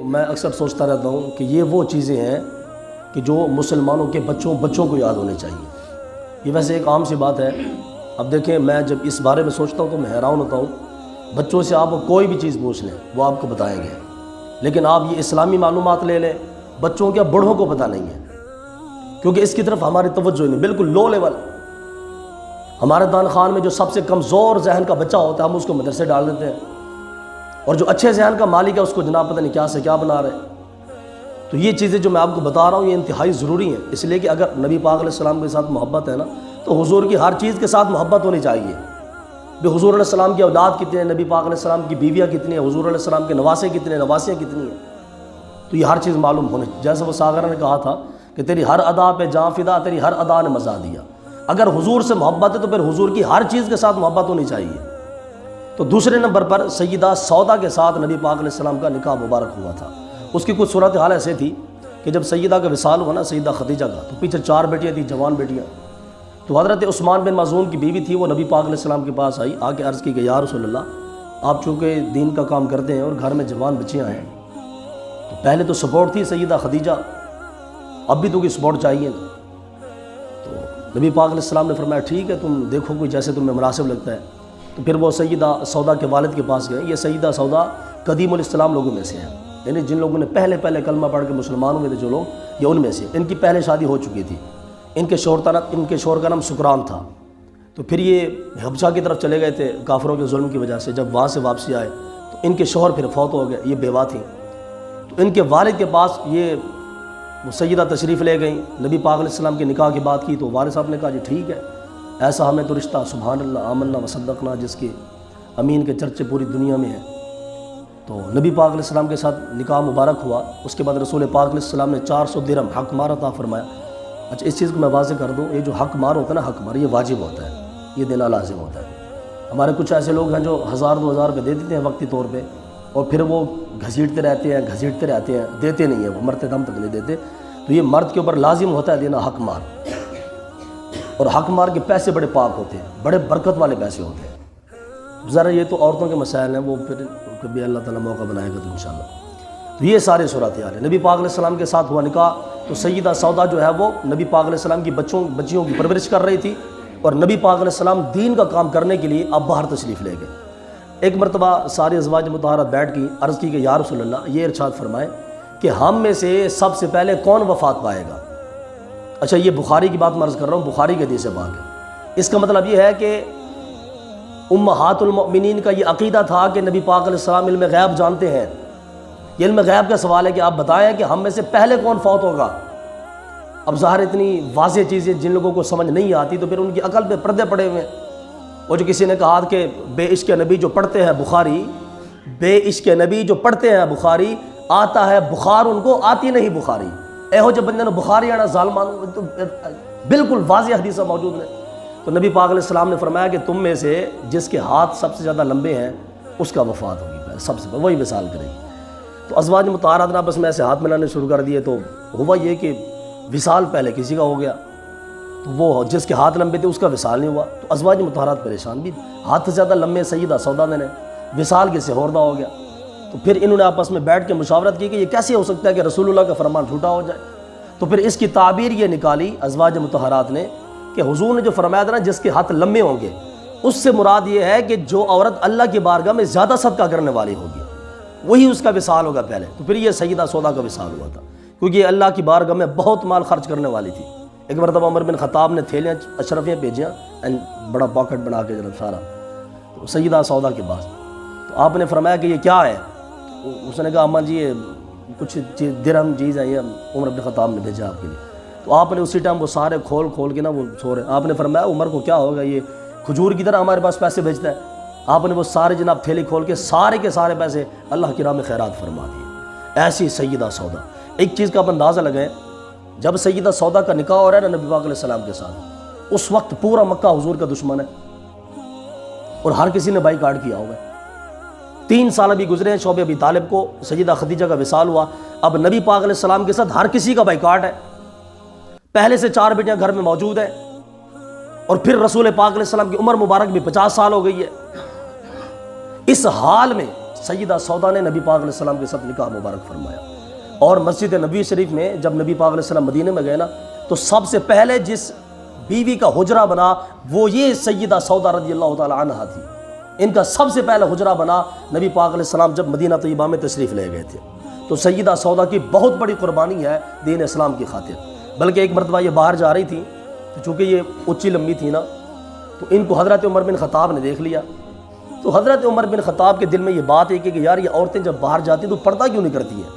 میں اکثر سوچتا رہتا ہوں کہ یہ وہ چیزیں ہیں کہ جو مسلمانوں کے بچوں کو یاد ہونے چاہیے۔ یہ ویسے ایک عام سی بات ہے۔ اب دیکھیں، میں جب اس بارے میں سوچتا ہوں تو میں حیران ہوتا ہوں۔ بچوں سے آپ کوئی بھی چیز پوچھ لیں وہ آپ کو بتائیں گے، لیکن آپ یہ اسلامی معلومات لے لیں، بچوں کے بڑھوں کو پتہ نہیں ہے، کیونکہ اس کی طرف ہماری توجہ نہیں، بالکل لو لیول۔ ہمارے دان خان میں جو سب سے کمزور ذہن کا بچہ ہوتا ہے ہم اس کو مدرسے ڈال دیتے ہیں، اور جو اچھے ذہن کا مالک ہے اس کو جناب پتہ نہیں کیا سے کیا بنا رہے ہیں۔ تو یہ چیزیں جو میں آپ کو بتا رہا ہوں یہ انتہائی ضروری ہیں، اس لیے کہ اگر نبی پاک علیہ السلام کے ساتھ محبت ہے نا تو حضور کی ہر چیز کے ساتھ محبت ہونی چاہیے۔ بھی حضور علیہ السلام کی اولاد کتنے ہیں، نبی پاک علیہ السلام کی بیویاں کتنی ہیں، حضور علیہ السلام کے نواسے کتنے ہیں، نواسیاں کتنی ہیں، تو یہ ہر چیز معلوم ہونے۔ جیسے وہ ساغر نے کہا تھا کہ تیری ہر ادا پہ جاں فدا، تیری ہر ادا نے مزہ دیا۔ اگر حضور سے محبت ہے تو پھر حضور کی ہر چیز کے ساتھ محبت ہونی چاہیے۔ تو دوسرے نمبر پر سیدہ سودا کے ساتھ نبی پاک علیہ السلام کا نکاح مبارک ہوا تھا۔ اس کی کچھ صورتحال ایسے تھی کہ جب سیدہ کا وصال ہوا نا سیدہ خدیجہ کا، تو پیچھے 4 بیٹیاں تھیں، جوان بیٹیاں۔ تو حضرت عثمان بن مظعون کی بیوی تھی، وہ نبی پاک علیہ السلام کے پاس آئی، آ کے عرض کی کہ یا رسول اللہ، آپ چونکہ دین کا کام کرتے ہیں اور گھر میں جوان بچیاں ہیں، تو پہلے تو سپورٹ تھی سیدہ خدیجہ، اب بھی تو کوئی سپورٹ چاہیے نا۔ تو نبی پاک علیہ السلام نے فرمایا ٹھیک ہے، تم دیکھو کوئی جیسے تمہیں مناسب لگتا ہے۔ تو پھر وہ سیدہ سودا کے والد کے پاس گئے۔ یہ سیدہ سودا قدیم الاسلام لوگوں میں سے ہیں، یعنی جن لوگوں نے پہلے کلمہ پڑھ کے مسلمان ہوئے تھے جو لوگ، یہ ان میں سے۔ ان کی پہلے شادی ہو چکی تھی، ان کے شوہر کا نام سکران تھا۔ تو پھر یہ حبشہ کی طرف چلے گئے تھے کافروں کے ظلم کی وجہ سے، جب وہاں سے واپسی آئے تو ان کے شوہر پھر فوت ہو گئے، یہ بیوہ تھیں۔ تو ان کے والد کے پاس یہ سیدہ تشریف لے گئیں، نبی پاک علیہ السلام کے نکاح کی بات کی، تو والد صاحب نے کہا جی ٹھیک ہے، ایسا ہمیں تو رشتہ، سبحان اللہ، آمنا وصدقنا، جس کے امین کے چرچے پوری دنیا میں ہیں۔ تو نبی پاک علیہ السلام کے ساتھ نکاح مبارک ہوا۔ اس کے بعد رسول پاک علیہ السلام نے 400 درہم حق مار عطا فرمایا۔ اچھا، اس چیز کو میں واضح کر دوں، یہ جو حق مار ہوتا ہے نا، حق مار یہ واجب ہوتا ہے، یہ دینا لازم ہوتا ہے۔ ہمارے کچھ ایسے لوگ ہیں جو 1000-2000 روپے دے دیتے ہیں وقتی طور پہ، اور پھر وہ گھسیٹتے رہتے ہیں، دیتے نہیں ہیں، وہ مرتے دم تک نہیں دیتے۔ تو یہ مرد کے اوپر لازم ہوتا ہے دینا حق مار، اور حق مار کے پیسے بڑے پاک ہوتے ہیں، بڑے برکت والے پیسے ہوتے ہیں۔ ذرا یہ تو عورتوں کے مسائل ہیں، وہ پھر کبھی اللہ تعالیٰ موقع بنائے گا تو انشاءاللہ۔ تو یہ سارے صورتحال ہیں۔ نبی پاک علیہ السلام کے ساتھ ہوا نکاح، تو سیدہ سودا جو ہے وہ نبی پاک علیہ السلام کی بچیوں کی پرورش کر رہی تھی، اور نبی پاک علیہ السلام دین کا کام کرنے کے لیے اب باہر تشریف لے گئے۔ ایک مرتبہ ساری ازواج مطہرات بیٹھ کی، عرض کی کہ یا رسول اللہ، یہ ارشاد فرمائے کہ ہم میں سے سب سے پہلے کون وفات پائے گا؟ اچھا، یہ بخاری کی بات میں عرض کر رہا ہوں، بخاری کے حدیث پاک ہے۔ اس کا مطلب یہ ہے کہ امہات المؤمنین کا یہ عقیدہ تھا کہ نبی پاک علیہ السلام علم غیب جانتے ہیں۔ یہ علم غیب کا سوال ہے کہ آپ بتائیں کہ ہم میں سے پہلے کون فوت ہوگا۔ اب ظاہر اتنی واضح چیزیں جن لوگوں کو سمجھ نہیں آتی تو پھر ان کی عقل پہ پردے پڑے ہوئے ہیں۔ وہ جو کسی نے کہا کہ بے عشق نبی جو پڑھتے ہیں بخاری، بے عشق نبی جو پڑھتے ہیں بخاری، آتا ہے بخار ان کو، آتی نہیں بخاری۔ ہو جب بندے نے بخاری آنا ظالمان، تو بالکل واضح حدیثہ موجود ہے۔ تو نبی پاک علیہ السلام نے فرمایا کہ تم میں سے جس کے ہاتھ سب سے زیادہ لمبے ہیں اس کا وفات ہوگی، سب سے وہی وصال کرے گی۔ تو ازواج مطہرات نے آپس میں ایسے ہاتھ ملانے شروع کر دیے، تو ہوا یہ کہ وصال پہلے کسی کا ہو گیا، تو وہ جس کے ہاتھ لمبے تھے اس کا وصال نہیں ہوا۔ تو ازواج مطہرات پریشان بھی، ہاتھ سے زیادہ لمبے سیدہ سودا نے وصال کسی اور دا ہو گیا۔ تو پھر انہوں نے آپس میں بیٹھ کے مشاورت کی کہ یہ کیسے ہو سکتا ہے کہ رسول اللہ کا فرمان جھوٹا ہو جائے۔ تو پھر اس کی تعبیر یہ نکالی ازواج مطہرات نے کہ حضور نے جو فرمایا تھا نا جس کے ہاتھ لمبے ہوں گے، اس سے مراد یہ ہے کہ جو عورت اللہ کی بارگاہ میں زیادہ صدقہ کرنے والی ہوگی وہی اس کا وصال ہوگا پہلے۔ تو پھر یہ سیدہ سودا کا وصال ہوا تھا، کیونکہ یہ اللہ کی بارگاہ میں بہت مال خرچ کرنے والی تھی۔ ایک مرتبہ عمر بن خطاب نے تھیلیاں اشرفیاں بھیجیاں، بڑا پاکٹ بنا کے جناب سارا، تو سیدہ سودا کے پاس۔ تو آپ نے فرمایا کہ یہ کیا ہے؟ اس نے کہا اماں جی یہ کچھ درہم چیز ہے، یہ عمر بن خطاب نے بھیجا آپ کے لیے۔ تو آپ نے اسی ٹائم وہ سارے کھول کے نا وہ سو رہے، آپ نے فرمایا عمر کو کیا ہوگا، یہ کھجور کی طرح ہمارے پاس پیسے بھیجتا ہے۔ آپ نے وہ سارے جناب تھیلی کھول کے سارے کے سارے پیسے اللہ کی راہ میں خیرات فرما دیے۔ ایسی سیدہ سودا۔ ایک چیز کا آپ اندازہ لگائیں، جب سیدہ سودا کا نکاح ہو رہا ہے نا نبی پاک علیہ السلام کے ساتھ، اس وقت پورا مکہ حضور کا دشمن ہے اور ہر کسی نے بائیکاٹ کیا ہوگا۔ 3 سال ابھی گزرے ہیں، شعب ابی طالب کو سیدہ خدیجہ کا وصال ہوا، اب نبی پاک علیہ السلام کے ساتھ ہر کسی کا بائیکاٹ ہے۔ پہلے سے 4 بیٹیاں گھر میں موجود ہیں، اور پھر رسول پاک علیہ السلام کی عمر مبارک بھی 50 سال ہو گئی ہے۔ اس حال میں سیدہ سودا نے نبی پاک علیہ السلام کے ساتھ نکاح مبارک فرمایا، اور مسجد نبوی شریف میں جب نبی پاک علیہ السلام مدینے میں گئے نا تو سب سے پہلے جس بیوی کا حجرہ بنا وہ یہ سیدہ سودا رضی اللہ تعالی عنہا تھی۔ ان کا سب سے پہلے حجرہ بنا نبی پاک علیہ السلام جب مدینہ طیبہ میں تشریف لے گئے تھے۔ تو سیدہ سودا کی بہت بڑی قربانی ہے دین اسلام کی خاطر۔ بلکہ ایک مرتبہ یہ باہر جا رہی تھی تو چونکہ یہ اونچی لمبی تھی نا تو ان کو حضرت عمر بن خطاب نے دیکھ لیا۔ تو حضرت عمر بن خطاب کے دل میں یہ بات ہے کہ یار یہ عورتیں جب باہر جاتی ہیں تو پردہ کیوں نہیں کرتی ہیں؟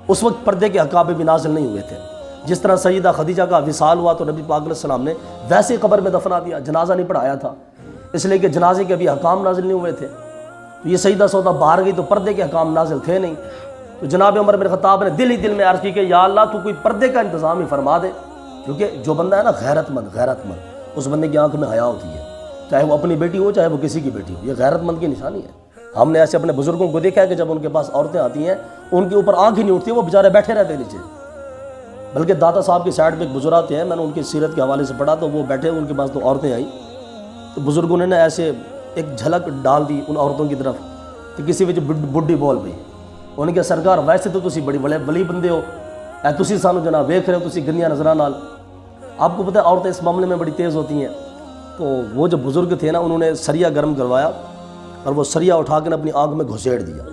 اس وقت پردے کے حقاب بھی نازل نہیں ہوئے تھے۔ جس طرح سیدہ خدیجہ کا وصال ہوا تو نبی پاک علیہ السلام نے ویسے قبر میں دفنا دیا، جنازہ نہیں پڑھایا تھا، اس لیے کہ جنازے کے ابھی حکام نازل نہیں ہوئے تھے۔ تو یہ سیدہ سودا باہر گئی تو پردے کے حکام نازل تھے نہیں۔ تو جناب عمر بن خطاب نے دل ہی دل میں عرض کی کہ یا اللہ تو کوئی پردے کا انتظام ہی فرما دے، کیونکہ جو بندہ ہے نا غیرت مند اس بندے کی آنکھ میں حیا ہوتی ہے، چاہے وہ اپنی بیٹی ہو چاہے وہ کسی کی بیٹی ہو، یہ غیرت مند کی نشانی ہے۔ ہم نے ایسے اپنے بزرگوں کو دیکھا ہے کہ جب ان کے پاس عورتیں آتی ہیں ان کے اوپر آنکھ ہی نہیں اٹھتی، وہ بیچارے بیٹھے رہتے نیچے۔ بلکہ داتا صاحب کی سائڈ پہ ایک بزرگ آتے ہیں، میں نے ان کی سیرت کے حوالے سے پڑھا تو وہ بیٹھے ان کے پاس تو عورتیں آئیں تو بزرگوں نے نا ایسے ایک جھلک ڈال دی ان عورتوں کی طرف کہ کسی وجہ بڈھی بول پئی۔ انہوں نے کہا سرکار ویسے تو تسی بڑی ولی بندے ہو، اے تسی سانو جناب ویکھ رہے ہو تسی گنیاں نظراں نال، آپ کو پتہ ہے عورتیں اس معاملے میں بڑی تیز ہوتی ہیں۔ تو وہ جو بزرگ تھے نا انہوں نے سریا گرم کروایا اور وہ سریا اٹھا کے اپنی آنکھ میں گھسیڑ دیا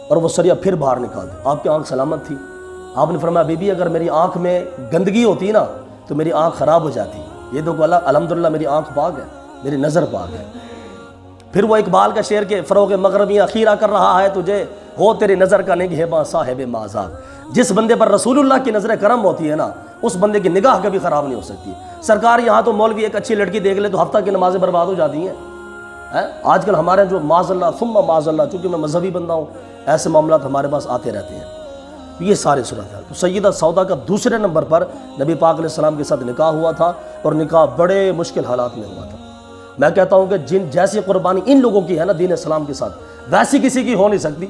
اور وہ سریا پھر باہر نکال دیا۔ آپ کی آنکھ سلامت تھی۔ آپ نے فرمایا بی بی اگر میری آنکھ میں گندگی ہوتی نا تو میری آنکھ خراب ہو جاتی، یہ دیکھو اللہ الحمدللہ میری آنکھ پاک ہے، میری نظر پاک ہے۔ پھر وہ اقبال کا شعر کے فروغ مغربیاں خیرہ کر رہا ہے تجھے، ہو تیری نظر کا نگہباں صاحب معزا۔ جس بندے پر رسول اللہ کی نظر کرم ہوتی ہے نا اس بندے کی نگاہ کبھی خراب نہیں ہو سکتی۔ سرکار یہاں تو مولوی ایک اچھی لڑکی دیکھ لے تو ہفتہ کی نمازیں برباد ہو جاتی ہیں۔ آج کل ہمارے جو معاذ اللہ ثم معاذ اللہ، چونکہ میں مذہبی بندہ ہوں ایسے معاملات ہمارے پاس آتے رہتے ہیں۔ یہ سارے صورت ہے۔ تو سیدہ سودا کا دوسرے نمبر پر نبی پاک علیہ السلام کے ساتھ نکاح ہوا تھا اور نکاح بڑے مشکل حالات میں ہوا تھا۔ میں کہتا ہوں کہ جن جیسی قربانی ان لوگوں کی ہے نا دین اسلام کے ساتھ ویسی کسی کی ہو نہیں سکتی۔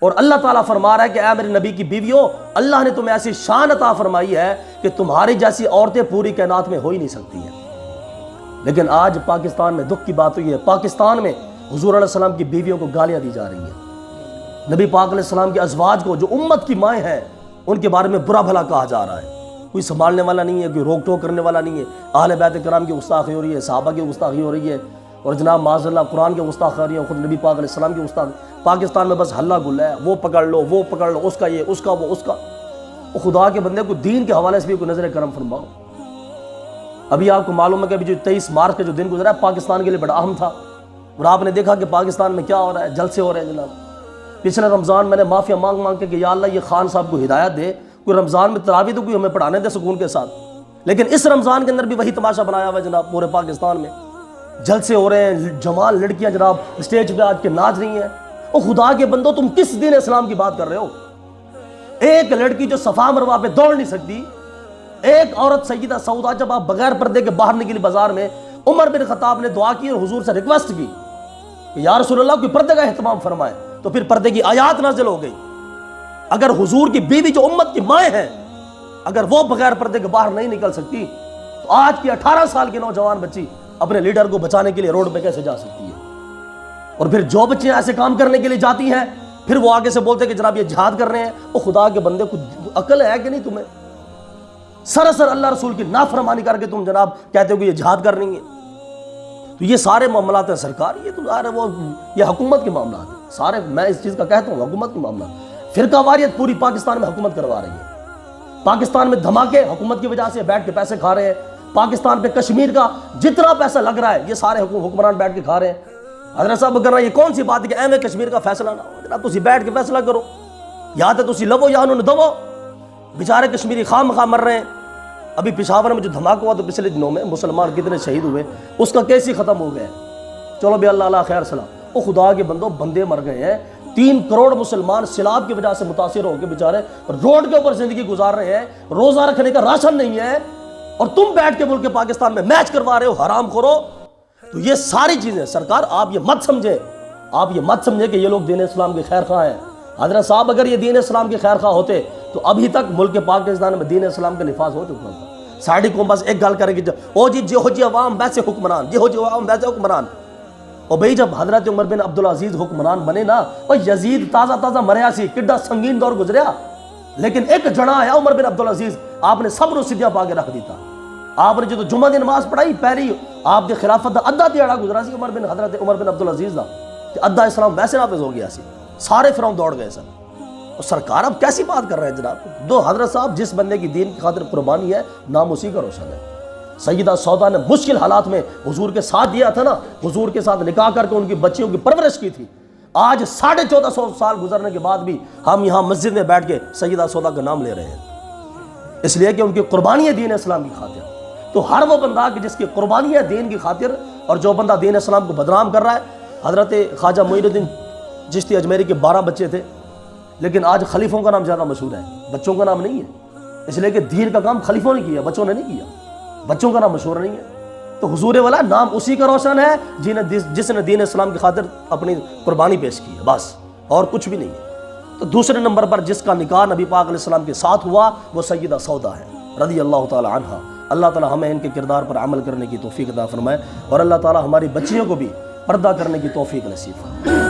اور اللہ تعالیٰ فرما رہا ہے کہ اے میرے نبی کی بیویوں، اللہ نے تمہیں ایسی شان عطا فرمائی ہے کہ تمہاری جیسی عورتیں پوری کائنات میں ہو ہی نہیں سکتی ہیں۔ لیکن آج پاکستان میں دکھ کی بات ہوئی ہے، پاکستان میں حضور علیہ السلام کی بیویوں کو گالیاں دی جا رہی ہیں۔ نبی پاک علیہ السلام کے ازواج کو جو امت کی مائیں ہیں ان کے بارے میں برا بھلا کہا جا رہا ہے۔ کوئی سنبھالنے والا نہیں ہے، کوئی روک ٹوک کرنے والا نہیں ہے۔ اہل بیت کرام کی گستاخی ہو رہی ہے، صحابہ کی گستاخی ہو رہی ہے، اور جناب معاذ اللہ قرآن کی گستاخی ہو رہی ہے، خود نبی پاک علیہ السلام کی گستاخی۔ پاکستان میں بس ہلہ گلا ہے، وہ پکڑ لو وہ پکڑ لو، اس کا یہ اس کا وہ اس کا۔ وہ خدا کے بندے کو دین کے حوالے سے بھی کوئی نظر کرم فرماؤ۔ ابھی آپ کو معلوم ہے کہ ابھی جو 23 مارچ کا جو دن گزرا ہے پاکستان کے لیے بڑا اہم تھا، اور آپ نے دیکھا کہ پاکستان میں کیا ہو رہا ہے، جلسے ہو رہے ہیں جناب۔ پچھلے رمضان میں نے معافیا مانگ مانگ کے کہ یا اللہ یہ خان صاحب کو ہدایت دے، کوئی رمضان میں تراویح تو کوئی ہمیں پڑھانے دے سکون کے ساتھ۔ لیکن اس رمضان کے اندر بھی وہی تماشا بنایا ہوا ہے جناب، پورے پاکستان میں جلسے ہو رہے ہیں، جمال لڑکیاں جناب اسٹیج پہ آج کے ناچ رہی ہیں۔ او خدا کے بندو تم کس دین اسلام کی بات کر رہے ہو؟ ایک لڑکی جو صفا مروہ پہ دوڑ نہیں سکتی، ایک عورت سیدہ سودا جب آپ بغیر پردے کے باہر نکلی بازار میں، عمر بن خطاب نے دعا کی اور حضور سے ریکویسٹ کی کہ یا رسول اللہ کوئی پردے کا اہتمام فرمائے، تو پھر پردے کی آیات نازل ہو گئی۔ اگر حضور کی بیوی جو امت کی مائیں ہیں اگر وہ بغیر پردے کے باہر نہیں نکل سکتی تو آج کی 18 سال کی نوجوان بچی اپنے لیڈر کو بچانے کے لیے روڈ پہ کیسے جا سکتی ہے؟ اور پھر جو بچیاں ایسے کام کرنے کے لیے جاتی ہیں پھر وہ آگے سے بولتے ہیں کہ جناب یہ جہاد کر رہے ہیں۔ وہ خدا کے بندے کو عقل ہے کہ نہیں تمہیں؟ سراسر اللہ رسول کی نافرمانی کر کے تم جناب کہتے ہو کہ یہ جہاد کر رہی ہیں۔ تو یہ سارے معاملات ہیں سرکار، یہ تو ظاہر ہے وہ یہ حکومت کے معاملات ہیں سارے، میں اس چیز کا کہتا ہوں حکومت کے معاملات۔ فرقہ واریت پوری پاکستان میں حکومت کروا رہی ہے۔ پاکستان میں دھماکے حکومت کی وجہ سے بیٹھ کے پیسے کھا رہے ہیں۔ پاکستان پہ کشمیر کا جتنا پیسہ لگ رہا ہے یہ سارے حکمران بیٹھ کے کھا رہے ہیں۔ حضرت صاحب کر رہا ہے یہ کون سی بات ہے کہ ایویں کشمیر کا فیصلہ نہ ہو؟ جناب تسی بیٹھ کے فیصلہ کرو، یا تو تسی لو یا انہوں نے دو۔ بیچارے کشمیری خام خواہ مر رہے ہیں۔ ابھی پشاور میں جو دھماکہ ہوا تو پچھلے دنوں میں مسلمان کتنے شہید ہوئے، اس کا کیس ہی ختم ہو گیا ہے۔ چلو بھی اللہ خیر سلام۔ وہ خدا کے بندوں بندے مر گئے ہیں، 3 کروڑ مسلمان سیلاب کی وجہ سے متاثر ہو کے بیچارے روڈ کے اوپر زندگی گزار رہے ہیں، روزہ رکھنے کا راشن نہیں ہے، اور تم بیٹھ کے ملک پاکستان میں میچ کروا رہے ہو، حرام کرو۔ تو یہ ساری چیزیں سرکار آپ یہ مت سمجھیں کہ یہ لوگ دین اسلام کے خیر خواہ ہیں۔ حضرت صاحب اگر یہ دین اسلام کے خیر خواہ ہوتے تو ابھی تک ملک پاکستان میں دین اسلام کا نفاذ ہو چکا تھا۔ ساڑھی کو بس ایک گل کریں گے او جی جو جی عوام ویسے حکمران، جی ہو جی عوام ویسے حکمران۔ اور بھائی جب حضرت عمر بن عبدالعزیز حکمران بنے نا، اور یزید تازہ مریا سی، کڈا سنگین دور گزریا، لیکن ایک جنا آیا عمر بن عبدالعزیز، آپ نے صبر و سدیاں پا کے رکھ دیتا. آپ نے جو جمعہ دی نماز پڑھائی پیری آپ دی خلافت دا ادھا دیہڑا گزرا سی حضرت عمر بن عبدالعزیز دا، ادھا اسلام ویسے نافذ ہو گیا سی، سارے فرعون دوڑ گئے سن. اور سرکار اب کیسی بات کر رہے ہیں جناب؟ دو حضرت صاحب جس بندے کی دین کی خاطر قربانی ہے، نام اسی کا روشن ہے. سیدہ سودا نے مشکل حالات میں حضور کے ساتھ دیا تھا نا، حضور کے ساتھ نکاح کر کے ان کی بچیوں کی پرورش کی تھی. آج 1450 سال گزرنے کے بعد بھی ہم یہاں مسجد میں بیٹھ کے سیدہ سودا کا نام لے رہے ہیں، اس لیے کہ ان کی قربانی ہے دین اسلام کی خاطر. تو ہر وہ بندہ کہ جس کی قربانی ہے دین کی خاطر، اور جو بندہ دین اسلام کو بدنام کر رہا ہے. حضرت خواجہ معین الدین چشتی اجمیری کے 12 بچے تھے، لیکن آج خلیفوں کا نام زیادہ مشہور ہے، بچوں کا نام نہیں ہے، اس لیے کہ دین کا کام خلیفوں نے کیا، بچوں نے نہیں کیا، بچوں کا نام مشہور نہیں ہے. تو حضور والا نام اسی کا روشن ہے جس نے دین اسلام کی خاطر اپنی قربانی پیش کی ہے، بس اور کچھ بھی نہیں ہے. تو دوسرے نمبر پر جس کا نکاح نبی پاک علیہ السلام کے ساتھ ہوا وہ سیدہ سودا ہے رضی اللہ تعالی عنہا. اللہ تعالی ہمیں ان کے کردار پر عمل کرنے کی توفیق عطا فرمائے، اور اللہ تعالی ہماری بچیوں کو بھی پردہ کرنے کی توفیق نصیب فرمائے.